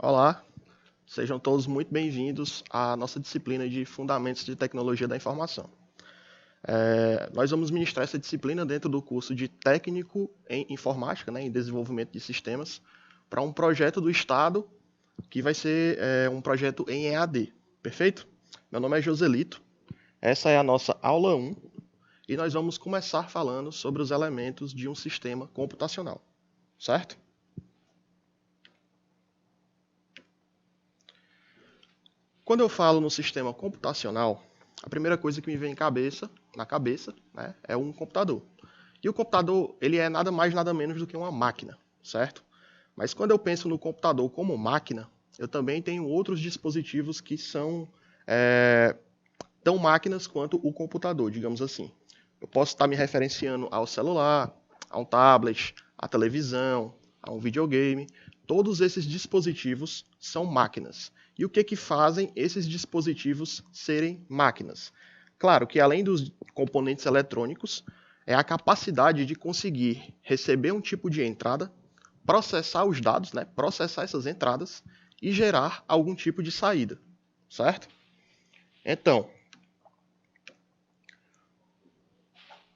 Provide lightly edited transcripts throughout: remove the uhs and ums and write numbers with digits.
Olá, sejam todos muito bem-vindos à nossa disciplina de Fundamentos de Tecnologia da Informação. Nós vamos ministrar essa disciplina dentro do curso de Técnico em Informática, em Desenvolvimento de Sistemas, para um projeto do Estado que vai ser um projeto em EAD, perfeito? Meu nome é Joselito, essa é a nossa aula 1 e nós vamos começar falando sobre os elementos de um sistema computacional, certo? Quando eu falo no sistema computacional, a primeira coisa que me vem na cabeça, é um computador. E o computador, ele é nada mais, nada menos do que uma máquina, certo? Mas quando eu penso no computador como máquina, eu também tenho outros dispositivos que são tão máquinas quanto o computador, digamos assim. Eu posso estar me referenciando ao celular, a um tablet, à televisão, a um videogame. Todos esses dispositivos são máquinas. E o que fazem esses dispositivos serem máquinas? Claro que além dos componentes eletrônicos, é a capacidade de conseguir receber um tipo de entrada, processar os dados, processar essas entradas e gerar algum tipo de saída, certo? Então,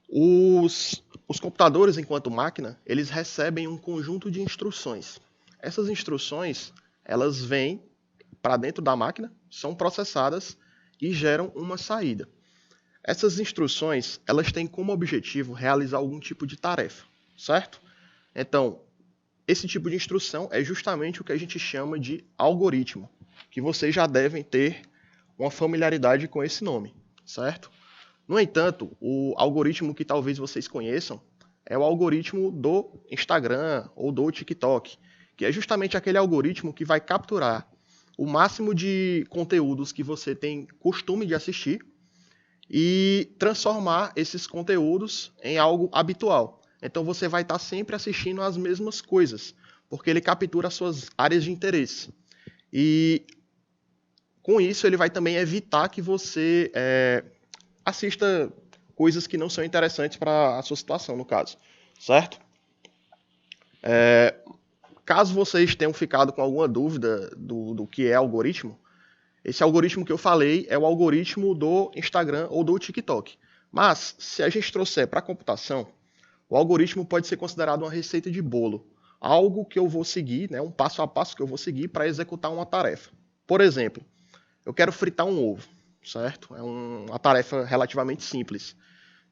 os computadores, enquanto máquina, eles recebem um conjunto de instruções. Essas instruções, elas vêm para dentro da máquina, são processadas e geram uma saída. Essas instruções, elas têm como objetivo realizar algum tipo de tarefa, certo? Então, esse tipo de instrução é justamente o que a gente chama de algoritmo, que vocês já devem ter uma familiaridade com esse nome, certo? No entanto, o algoritmo que talvez vocês conheçam é o algoritmo do Instagram ou do TikTok, que é justamente aquele algoritmo que vai capturar o máximo de conteúdos que você tem costume de assistir e transformar esses conteúdos em algo habitual. Então você vai estar sempre assistindo as mesmas coisas, porque ele captura as suas áreas de interesse. E com isso ele vai também evitar que você assista coisas que não são interessantes para a sua situação, no caso, certo? Caso vocês tenham ficado com alguma dúvida do que é algoritmo, esse algoritmo que eu falei é o algoritmo do Instagram ou do TikTok. Mas, se a gente trouxer para a computação, o algoritmo pode ser considerado uma receita de bolo. Algo que eu vou seguir, um passo a passo que eu vou seguir para executar uma tarefa. Por exemplo, eu quero fritar um ovo, certo? É uma tarefa relativamente simples.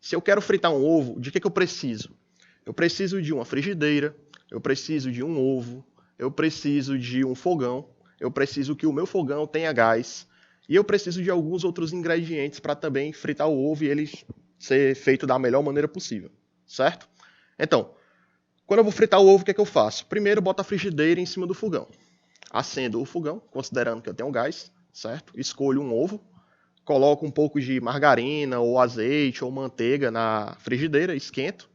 Se eu quero fritar um ovo, de que eu preciso? Eu preciso de uma frigideira, eu preciso de um ovo, eu preciso de um fogão, eu preciso que o meu fogão tenha gás e eu preciso de alguns outros ingredientes para também fritar o ovo e ele ser feito da melhor maneira possível, certo? Então, quando eu vou fritar o ovo, o que eu faço? Primeiro, eu boto a frigideira em cima do fogão. Acendo o fogão, considerando que eu tenho gás, certo? Escolho um ovo, coloco um pouco de margarina ou azeite ou manteiga na frigideira, esquento,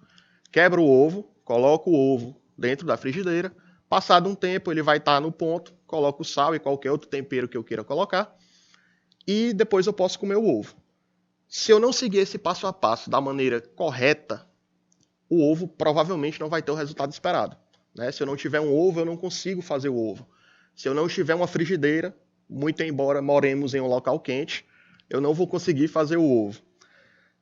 quebro o ovo, coloco o ovo dentro da frigideira. Passado um tempo, ele vai estar no ponto, coloco sal e qualquer outro tempero que eu queira colocar. E depois eu posso comer o ovo. Se eu não seguir esse passo a passo da maneira correta, o ovo provavelmente não vai ter o resultado esperado. Se eu não tiver um ovo, eu não consigo fazer o ovo. Se eu não tiver uma frigideira, muito embora moremos em um local quente, eu não vou conseguir fazer o ovo.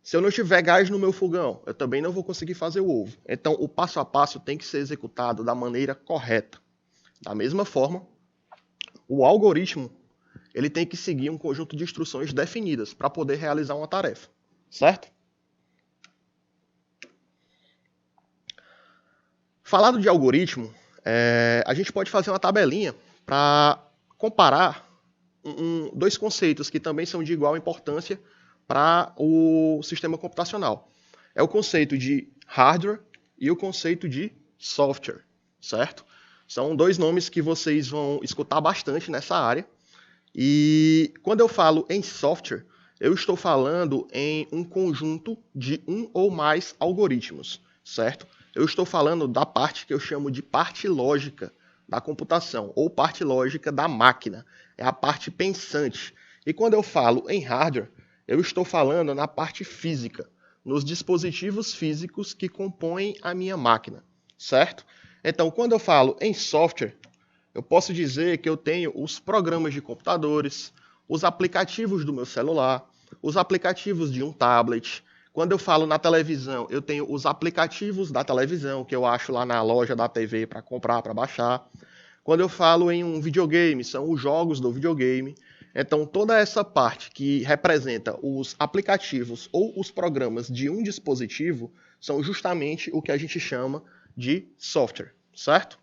Se eu não tiver gás no meu fogão, eu também não vou conseguir fazer o ovo. Então, o passo a passo tem que ser executado da maneira correta. Da mesma forma, o algoritmo ele tem que seguir um conjunto de instruções definidas para poder realizar uma tarefa, certo? Falado de algoritmo, a gente pode fazer uma tabelinha para comparar dois conceitos que também são de igual importância para o sistema computacional. É o conceito de hardware e o conceito de software, certo? São dois nomes que vocês vão escutar bastante nessa área. E quando eu falo em software, eu estou falando em um conjunto de um ou mais algoritmos, certo? Eu estou falando da parte que eu chamo de parte lógica da computação, ou parte lógica da máquina. É a parte pensante. E quando eu falo em hardware, eu estou falando na parte física, nos dispositivos físicos que compõem a minha máquina, certo? Então, quando eu falo em software, Eu posso dizer que eu tenho os programas de computadores, os aplicativos do meu celular, os aplicativos de um tablet. Quando eu falo na televisão, eu tenho os aplicativos da televisão, que eu acho lá na loja da TV para comprar, para baixar. Quando eu falo em um videogame, são os jogos do videogame. Então, toda essa parte que representa os aplicativos ou os programas de um dispositivo são justamente o que a gente chama de software, certo?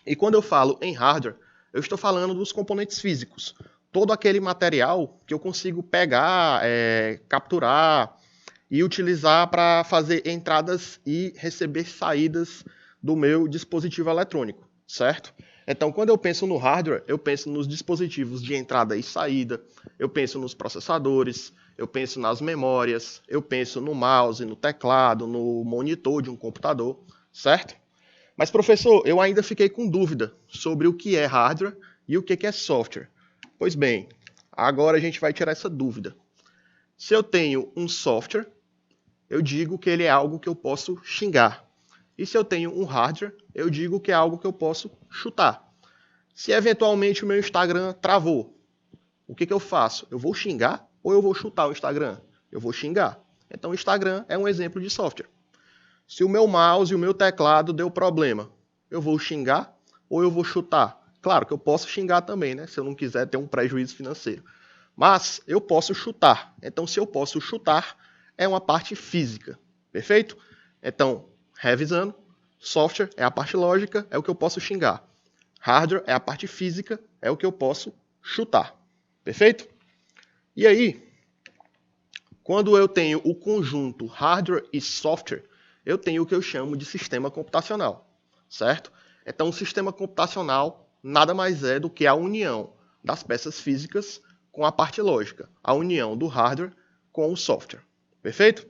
E quando eu falo em hardware, eu estou falando dos componentes físicos. Todo aquele material que eu consigo pegar, capturar e utilizar para fazer entradas e receber saídas do meu dispositivo eletrônico, certo? Então, quando eu penso no hardware, eu penso nos dispositivos de entrada e saída, eu penso nos processadores, eu penso nas memórias, eu penso no mouse, no teclado, no monitor de um computador, certo? Mas, professor, eu ainda fiquei com dúvida sobre o que é hardware e o que é software. Pois bem, agora a gente vai tirar essa dúvida. Se eu tenho um software, eu digo que ele é algo que eu posso xingar. E se eu tenho um hardware, eu digo que é algo que eu posso chutar. Se eventualmente o meu Instagram travou, o que eu faço? Eu vou xingar ou eu vou chutar o Instagram? Eu vou xingar. Então o Instagram é um exemplo de software. Se o meu mouse e o meu teclado deu problema, eu vou xingar ou eu vou chutar? Claro que eu posso xingar também, né? Se eu não quiser ter um prejuízo financeiro. Mas eu posso chutar. Então, se eu posso chutar, é uma parte física. Perfeito? Então, revisando, software é a parte lógica, é o que eu posso xingar. Hardware é a parte física, é o que eu posso chutar. Perfeito? E aí, quando eu tenho o conjunto hardware e software, eu tenho o que eu chamo de sistema computacional, certo? Então, o sistema computacional nada mais é do que a união das peças físicas com a parte lógica, a união do hardware com o software. Perfeito?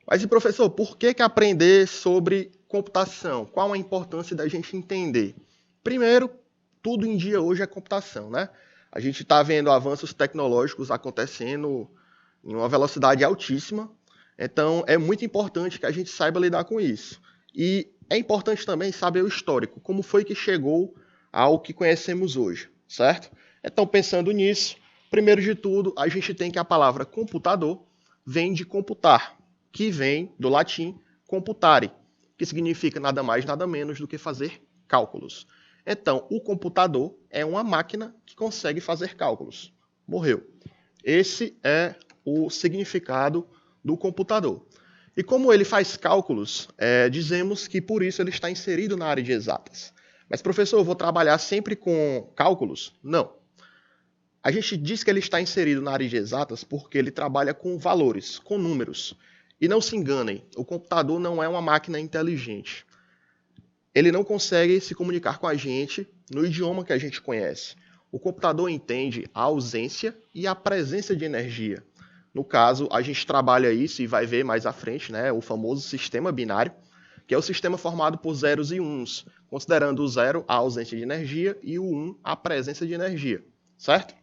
Mas, e professor, por que aprender sobre computação? Qual a importância da gente entender? Primeiro, tudo em dia hoje é computação, né? A gente está vendo avanços tecnológicos acontecendo em uma velocidade altíssima, então é muito importante que a gente saiba lidar com isso. E é importante também saber o histórico, como foi que chegou ao que conhecemos hoje, certo? Então, pensando nisso, primeiro de tudo, a gente tem que a palavra computador vem de computar, que vem do latim computare, que significa nada mais, nada menos do que fazer cálculos. Então, o computador é uma máquina que consegue fazer cálculos. Morreu. Esse é o significado do computador. E como ele faz cálculos, dizemos que por isso ele está inserido na área de exatas. Mas, professor, eu vou trabalhar sempre com cálculos? Não. A gente diz que ele está inserido na área de exatas porque ele trabalha com valores, com números. E não se enganem, o computador não é uma máquina inteligente. Ele não consegue se comunicar com a gente no idioma que a gente conhece. O computador entende a ausência e a presença de energia. No caso, a gente trabalha isso e vai ver mais à frente, né, o famoso sistema binário, que é o sistema formado por zeros e uns, considerando o zero a ausência de energia e o 1 a presença de energia, certo?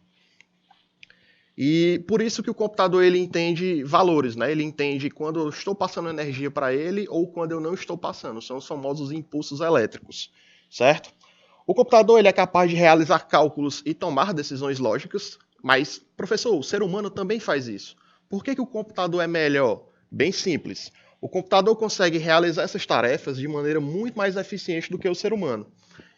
E por isso que o computador ele entende valores, né? Ele entende quando eu estou passando energia para ele ou quando eu não estou passando. São os famosos impulsos elétricos, certo? O computador ele é capaz de realizar cálculos e tomar decisões lógicas, mas, professor, o ser humano também faz isso. Por que o computador é melhor? Bem simples. O computador consegue realizar essas tarefas de maneira muito mais eficiente do que o ser humano.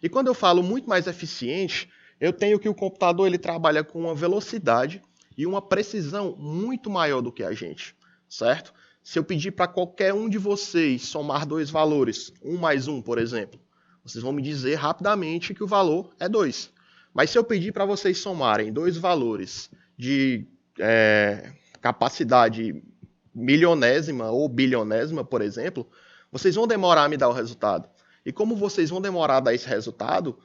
E quando eu falo muito mais eficiente, eu tenho que o computador ele trabalha com uma velocidade e uma precisão muito maior do que a gente, certo? Se eu pedir para qualquer um de vocês somar dois valores, 1 mais 1, por exemplo, vocês vão me dizer rapidamente que o valor é 2. Mas se eu pedir para vocês somarem dois valores de capacidade milionésima ou bilionésima, por exemplo, vocês vão demorar a me dar o resultado. E como vocês vão demorar a dar esse resultado,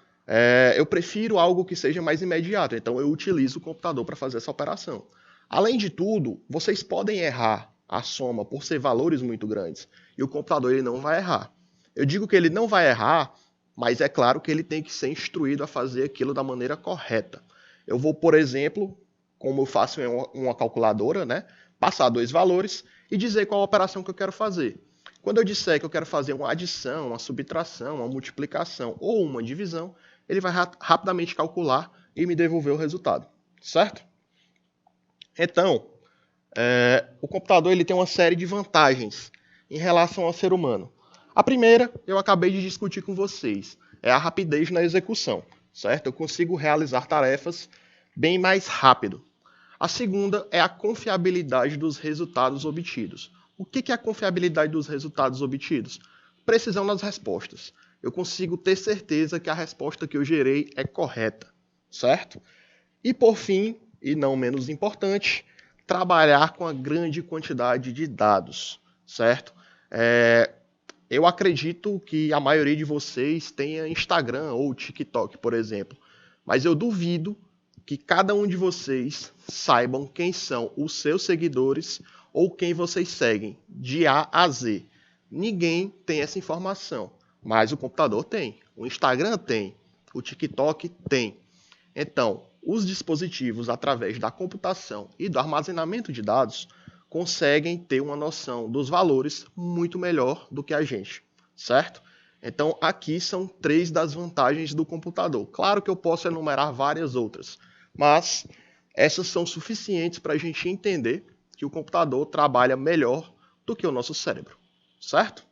eu prefiro algo que seja mais imediato. Então eu utilizo o computador para fazer essa operação. Além de tudo, vocês podem errar a soma por ser valores muito grandes. E o computador ele não vai errar. Eu digo que ele não vai errar, mas é claro que ele tem que ser instruído a fazer aquilo da maneira correta. Eu vou, por exemplo, como eu faço em uma calculadora, né, passar dois valores e dizer qual a operação que eu quero fazer. Quando eu disser que eu quero fazer uma adição, uma subtração, uma multiplicação ou uma divisão, ele vai rapidamente calcular e me devolver o resultado, certo? Então, o computador ele tem uma série de vantagens em relação ao ser humano. A primeira, eu acabei de discutir com vocês, é a rapidez na execução, certo? Eu consigo realizar tarefas bem mais rápido. A segunda é a confiabilidade dos resultados obtidos. O que é a confiabilidade dos resultados obtidos? Precisão nas respostas. Eu consigo ter certeza que a resposta que eu gerei é correta, certo? E por fim, e não menos importante, trabalhar com a grande quantidade de dados, certo? Eu acredito que a maioria de vocês tenha Instagram ou TikTok, por exemplo, mas eu duvido que cada um de vocês saibam quem são os seus seguidores ou quem vocês seguem, de A a Z. Ninguém tem essa informação, mas o computador tem, o Instagram tem, o TikTok tem. Então, os dispositivos, através da computação e do armazenamento de dados, conseguem ter uma noção dos valores muito melhor do que a gente, certo? Então, aqui são 3 das vantagens do computador. Claro que eu posso enumerar várias outras, mas essas são suficientes para a gente entender que o computador trabalha melhor do que o nosso cérebro, certo?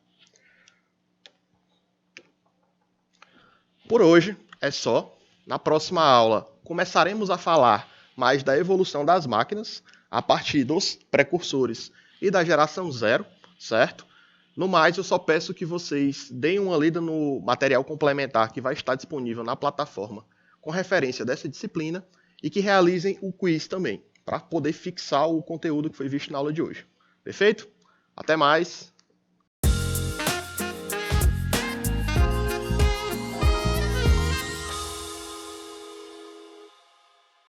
Por hoje é só. Na próxima aula começaremos a falar mais da evolução das máquinas a partir dos precursores e da geração zero, certo? No mais, eu só peço que vocês deem uma lida no material complementar que vai estar disponível na plataforma com referência dessa disciplina e que realizem o quiz também, para poder fixar o conteúdo que foi visto na aula de hoje. Perfeito? Até mais!